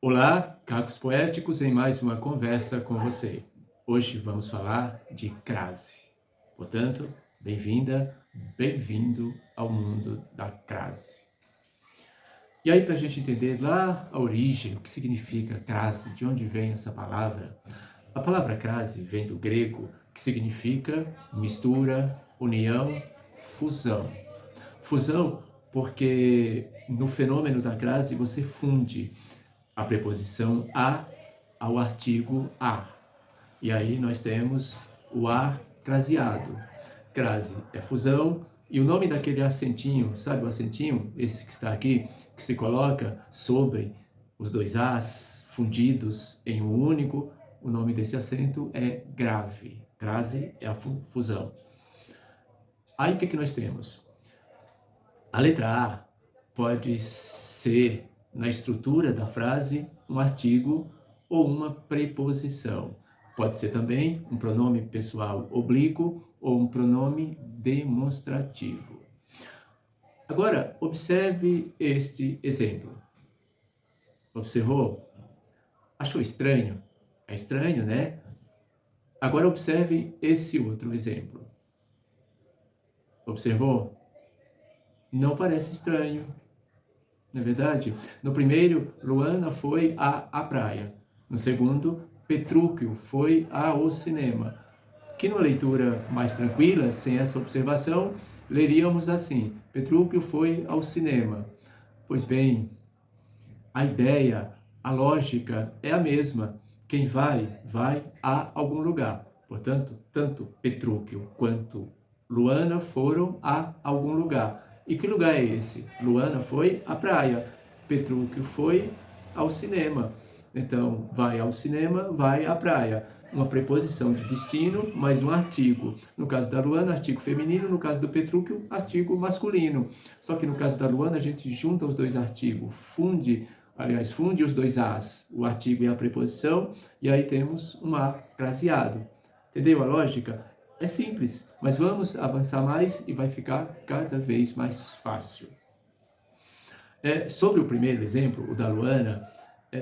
Olá, Cacos Poéticos, em mais uma conversa com você. Hoje vamos falar de crase. Portanto, bem-vinda, bem-vindo ao mundo da crase. E aí, para a gente entender lá a origem, o que significa crase, de onde vem essa palavra, a palavra crase vem do grego, que significa mistura, união, fusão. Fusão porque no fenômeno da crase você funde a preposição a ao artigo a. E aí nós temos o a craseado. Crase é fusão, e o nome daquele acentinho, sabe o acentinho? Esse que está aqui, que se coloca sobre os dois as fundidos em um único, o nome desse acento é grave. Crase é a fusão. Aí o que nós temos? A letra A pode ser, na estrutura da frase, um artigo ou uma preposição. Pode ser também um pronome pessoal oblíquo ou um pronome demonstrativo. Agora, observe este exemplo. Observou? Achou estranho? É estranho, né? Agora observe esse outro exemplo. Observou? Não parece estranho. Não é verdade? No primeiro, Luana foi à praia. No segundo, Petrúquio foi ao cinema. Que numa leitura mais tranquila, sem essa observação, leríamos assim: Petrúquio foi ao cinema. Pois bem, a ideia, a lógica é a mesma. Quem vai, vai a algum lugar. Portanto, tanto Petrúquio quanto Luana foram a algum lugar. E que lugar é esse? Luana foi à praia, Petrúquio foi ao cinema. Então, vai ao cinema, vai à praia. Uma preposição de destino, mais um artigo. No caso da Luana, artigo feminino. No caso do Petrúquio, artigo masculino. Só que no caso da Luana, a gente junta os dois artigos, funde os dois as, o artigo e a preposição, e aí temos um a craseado. Entendeu a lógica? É simples, mas vamos avançar mais e vai ficar cada vez mais fácil. Sobre o primeiro exemplo, o da Luana,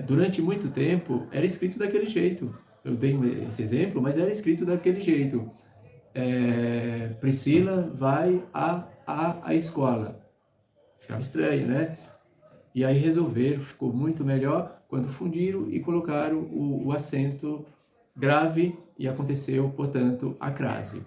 durante muito tempo era escrito daquele jeito. Eu dei esse exemplo, mas era escrito daquele jeito. Priscila vai à escola. Ficava estranho, né? E aí resolveram, ficou muito melhor quando fundiram e colocaram o acento grave e aconteceu, portanto, a crase.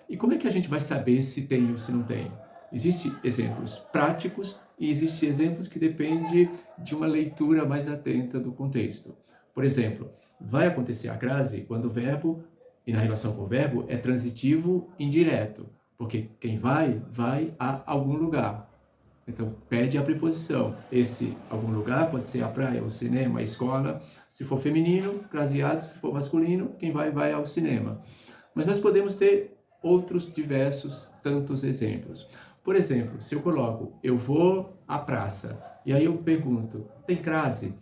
E como é que a gente vai saber se tem ou se não tem? Existem exemplos práticos e existem exemplos que dependem de uma leitura mais atenta do contexto. Por exemplo, vai acontecer a crase quando o verbo, e na relação com o verbo, é transitivo indireto, porque quem vai, vai a algum lugar. Então, pede a preposição. Esse algum lugar pode ser a praia, o cinema, a escola. Se for feminino, craseado. Se for masculino, quem vai, vai ao cinema. Mas nós podemos ter outros diversos tantos exemplos. Por exemplo, se eu coloco, eu vou à praça, e aí eu pergunto, tem crase?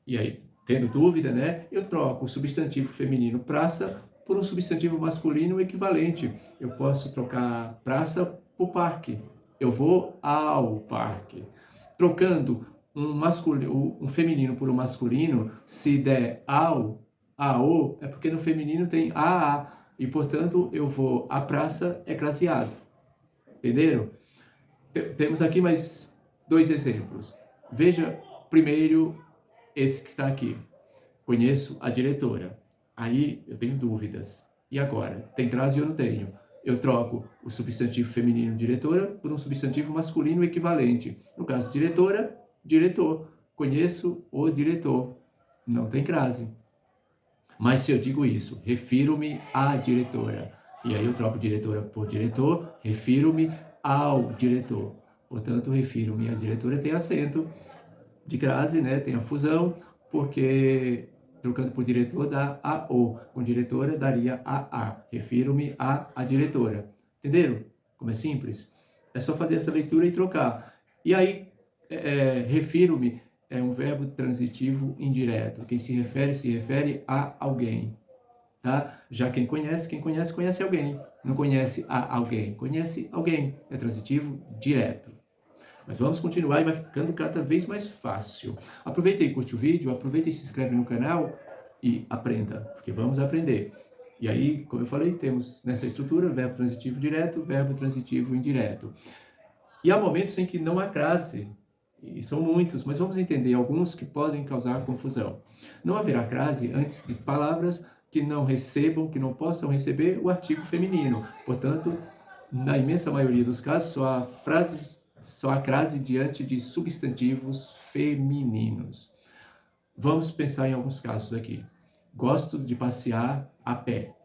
E aí, tendo dúvida, né, eu troco o substantivo feminino praça por um substantivo masculino equivalente. Eu posso trocar praça por parque. Eu vou ao parque. Trocando um feminino por um masculino, se der ao, é porque no feminino tem a. E, portanto, eu vou à praça, é craseado. Entenderam? Temos aqui mais dois exemplos. Veja primeiro esse que está aqui. Conheço a diretora. Aí eu tenho dúvidas. E agora? Tem crase ou não tenho? Eu troco o substantivo feminino diretora por um substantivo masculino equivalente. No caso, diretora, diretor. Conheço o diretor. Não tem crase. Mas se eu digo isso, refiro-me à diretora. E aí eu troco diretora por diretor, refiro-me ao diretor. Portanto, refiro-me à diretora tem acento de crase, né? Tem a fusão, porque trocando por diretor dá a-o. Com diretora daria a-a. Refiro-me à diretora. Entenderam? Como é simples? É só fazer essa leitura e trocar. E aí, refiro-me é um verbo transitivo indireto. Quem se refere a alguém. Tá? Já quem conhece, alguém. Não conhece a alguém, conhece alguém. É transitivo direto. Mas vamos continuar e vai ficando cada vez mais fácil. Aproveita e curte o vídeo, aproveita e se inscreve no canal e aprenda, porque vamos aprender. E aí, como eu falei, temos nessa estrutura verbo transitivo direto, verbo transitivo indireto. E há momentos em que não há crase, e são muitos, mas vamos entender alguns que podem causar confusão. Não haverá crase antes de palavras que não recebam, que não possam receber o artigo feminino. Portanto, na imensa maioria dos casos, só há crase diante de substantivos femininos. Vamos pensar em alguns casos aqui. Gosto de passear a pé.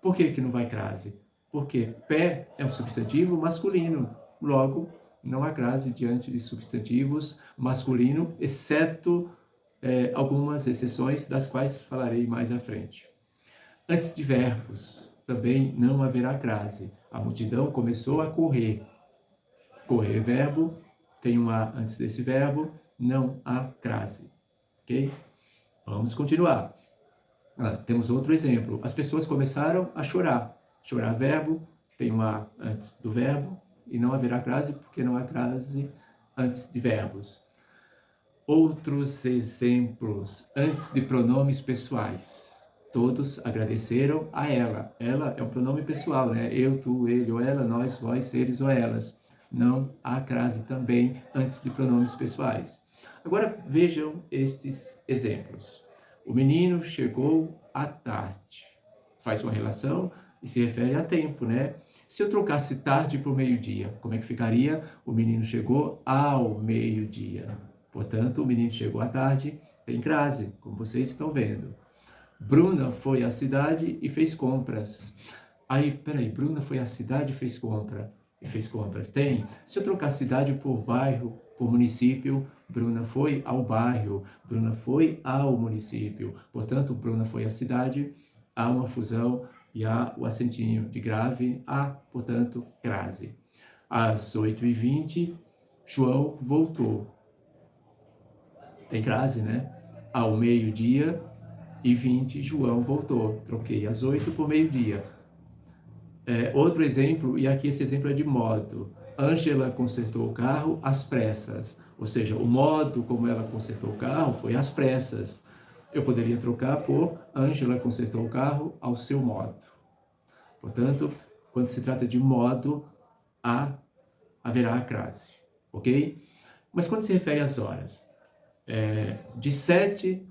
Por que não vai crase? Porque pé é um substantivo masculino. Logo, não há crase diante de substantivos masculino, exceto algumas exceções, das quais falarei mais à frente. Antes de verbos, também não haverá crase. A multidão começou a correr. Correr, verbo, tem um A antes desse verbo, não há crase. Ok? Vamos continuar. Temos outro exemplo. As pessoas começaram a chorar. Chorar, verbo, tem um A antes do verbo, e não haverá crase, porque não há crase antes de verbos. Outros exemplos, antes de pronomes pessoais. Todos agradeceram a ela. Ela é um pronome pessoal, né? Eu, tu, ele ou ela, nós, vós, eles ou elas. Não há crase também antes de pronomes pessoais. Agora vejam estes exemplos. O menino chegou à tarde. Faz uma relação e se refere a tempo, né? Se eu trocasse tarde por meio-dia, como é que ficaria? O menino chegou ao meio-dia. Portanto, o menino chegou à tarde, tem crase, como vocês estão vendo. Bruna foi à cidade e fez compras. Aí, peraí, Bruna foi à cidade e fez compras. Tem. Se eu trocar cidade por bairro, por município, Bruna foi ao bairro, Bruna foi ao município. Portanto, Bruna foi à cidade, há uma fusão e há o acentinho de grave, há, portanto, crase. Às 8h20, João voltou. Tem crase, né? Ao meio-dia e 20, João voltou. Troquei as 8 por meio-dia. Outro exemplo, e aqui esse exemplo é de modo. Ângela consertou o carro às pressas. Ou seja, o modo como ela consertou o carro foi às pressas. Eu poderia trocar por Ângela consertou o carro ao seu modo. Portanto, quando se trata de modo, haverá a crase. Ok? Mas quando se refere às horas? De 7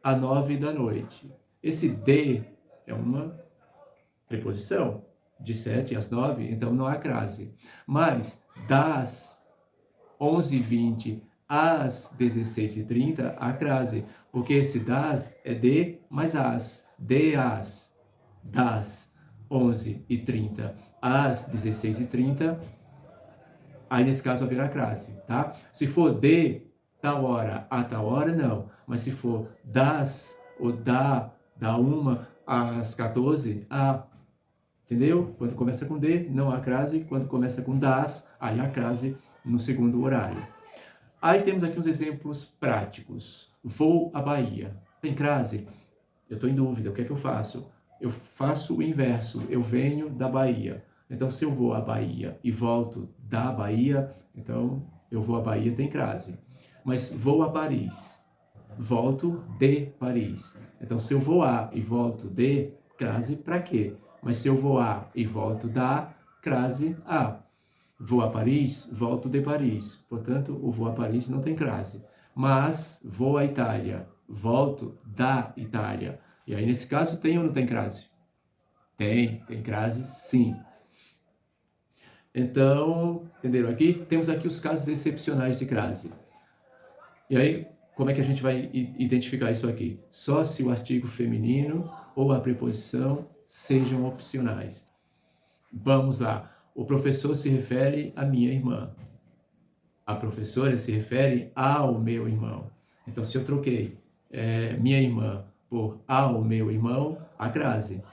a 9 da noite. Esse de é uma preposição. De 7 às 9, então não há crase. Mas das 11h20 às 16h30, há crase. Porque esse das é de mais as. De as. Das 11h30 às 16h30, aí nesse caso haverá crase, tá? Se for de tal hora a tal hora, não. Mas se for das ou da 1 às 14, entendeu? Quando começa com de, não há crase. Quando começa com das, aí há crase no segundo horário. Aí temos aqui uns exemplos práticos. Vou à Bahia. Tem crase? Eu estou em dúvida. O que é que eu faço? Eu faço o inverso. Eu venho da Bahia. Então, se eu vou à Bahia e volto da Bahia, então eu vou à Bahia, tem crase. Mas vou a Paris, volto de Paris. Então, se eu vou a e volto de, crase para quê? Mas se eu vou a e volto da, crase a. Vou a Paris, volto de Paris. Portanto, o vou a Paris não tem crase. Mas vou à Itália, volto da Itália. E aí, nesse caso, tem ou não tem crase? Tem crase, sim. Então, entenderam aqui? Temos aqui os casos excepcionais de crase. E aí, como é que a gente vai identificar isso aqui? Só se o artigo feminino ou a preposição sejam opcionais. Vamos lá. O professor se refere à minha irmã. A professora se refere ao meu irmão. Então, se eu troquei minha irmã por ao meu irmão, há crase.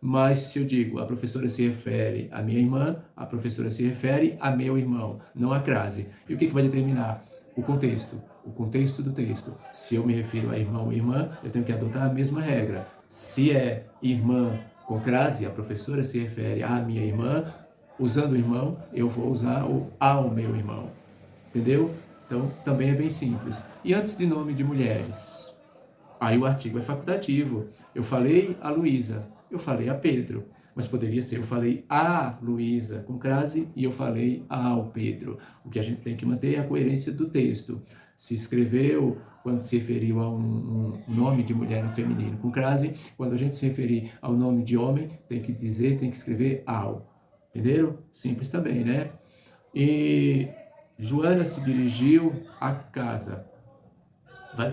Mas se eu digo a professora se refere à minha irmã, a professora se refere a meu irmão, não há crase. E o que vai determinar? O contexto do texto. Se eu me refiro a irmão ou irmã, eu tenho que adotar a mesma regra. Se é irmã com crase, a professora se refere à minha irmã, usando o irmão, eu vou usar o ao meu irmão. Entendeu? Então, também é bem simples. E antes de nome de mulheres, aí o artigo é facultativo. Eu falei a Luísa, eu falei a Pedro, mas poderia ser eu falei a Luísa com crase e eu falei ao Pedro. O que a gente tem que manter é a coerência do texto. Se escreveu quando se referiu a um nome de mulher no feminino com crase, quando a gente se referir ao nome de homem, tem que dizer, tem que escrever ao. Entenderam? Simples também, né? E Joana se dirigiu à casa.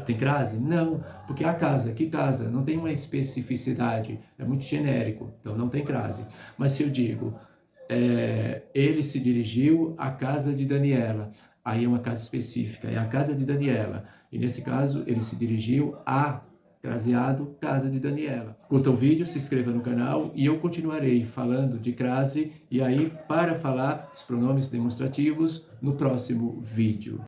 Tem crase? Não, porque a casa, que casa? Não tem uma especificidade, é muito genérico, então não tem crase. Mas se eu digo, ele se dirigiu à casa de Daniela, aí é uma casa específica, é a casa de Daniela. E nesse caso, ele se dirigiu à craseado casa de Daniela. Curta o vídeo, se inscreva no canal e eu continuarei falando de crase e aí para falar dos pronomes demonstrativos no próximo vídeo.